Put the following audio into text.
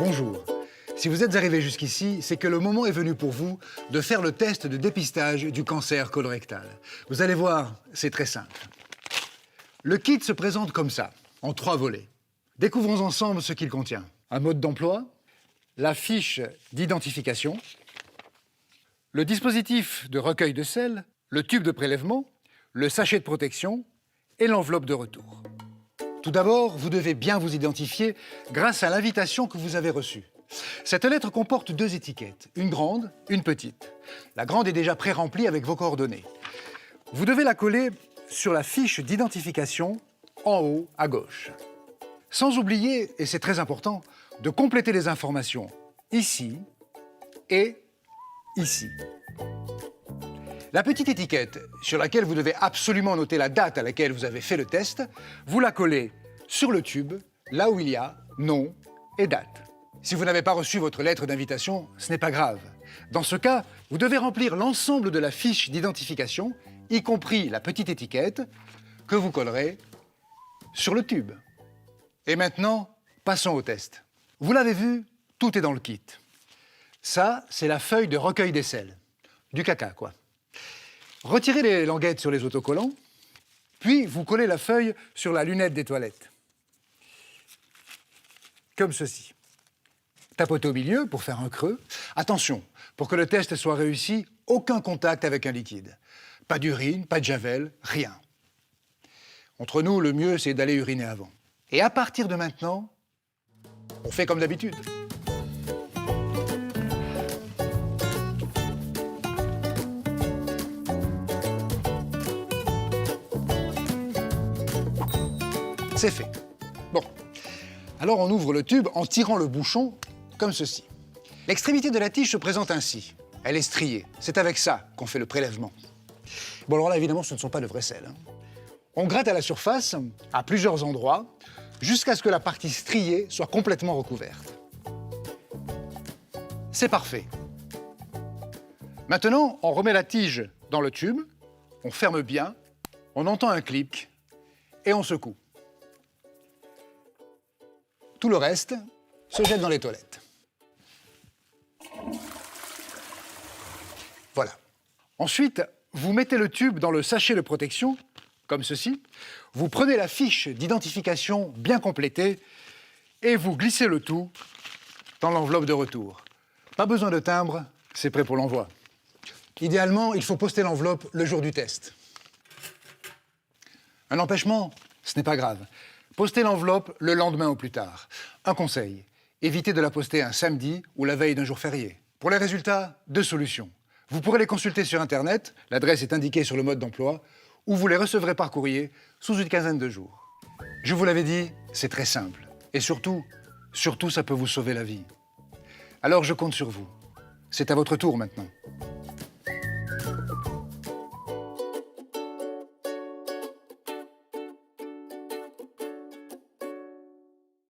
Bonjour. Si vous êtes arrivé jusqu'ici, c'est que le moment est venu pour vous de faire le test de dépistage du cancer colorectal. Vous allez voir, c'est très simple. Le kit se présente comme ça, en 3 volets. Découvrons ensemble ce qu'il contient. Un mode d'emploi, la fiche d'identification, le dispositif de recueil de sel, le tube de prélèvement, le sachet de protection et l'enveloppe de retour. Tout d'abord, vous devez bien vous identifier grâce à l'invitation que vous avez reçue. Cette lettre comporte 2 étiquettes, une grande, une petite. La grande est déjà pré-remplie avec vos coordonnées. Vous devez la coller sur la fiche d'identification en haut à gauche. Sans oublier, et c'est très important, de compléter les informations ici et ici. La petite étiquette sur laquelle vous devez absolument noter la date à laquelle vous avez fait le test, vous la collez sur le tube, là où il y a nom et date. Si vous n'avez pas reçu votre lettre d'invitation, ce n'est pas grave. Dans ce cas, vous devez remplir l'ensemble de la fiche d'identification, y compris la petite étiquette, que vous collerez sur le tube. Et maintenant, passons au test. Vous l'avez vu, tout est dans le kit. Ça, c'est la feuille de recueil des sels. Du caca, quoi. Retirez les languettes sur les autocollants, puis vous collez la feuille sur la lunette des toilettes. Comme ceci. Tapotez au milieu pour faire un creux. Attention, pour que le test soit réussi, aucun contact avec un liquide. Pas d'urine, pas de javel, rien. Entre nous, le mieux, c'est d'aller uriner avant. Et à partir de maintenant, on fait comme d'habitude. C'est fait. Bon. Alors on ouvre le tube en tirant le bouchon comme ceci. L'extrémité de la tige se présente ainsi. Elle est striée. C'est avec ça qu'on fait le prélèvement. Bon, alors là, évidemment, ce ne sont pas de vrais sels. On gratte à la surface, à plusieurs endroits, jusqu'à ce que la partie striée soit complètement recouverte. C'est parfait. Maintenant, on remet la tige dans le tube, on ferme bien, on entend un clic et on secoue. Tout le reste se jette dans les toilettes. Voilà. Ensuite, vous mettez le tube dans le sachet de protection, comme ceci. Vous prenez la fiche d'identification bien complétée et vous glissez le tout dans l'enveloppe de retour. Pas besoin de timbre, c'est prêt pour l'envoi. Idéalement, il faut poster l'enveloppe le jour du test. Un empêchement, ce n'est pas grave. Postez l'enveloppe le lendemain au plus tard. Un conseil, évitez de la poster un samedi ou la veille d'un jour férié. Pour les résultats, 2 solutions. Vous pourrez les consulter sur Internet, l'adresse est indiquée sur le mode d'emploi, ou vous les recevrez par courrier sous une quinzaine de jours. Je vous l'avais dit, c'est très simple. Et surtout, ça peut vous sauver la vie. Alors je compte sur vous. C'est à votre tour maintenant.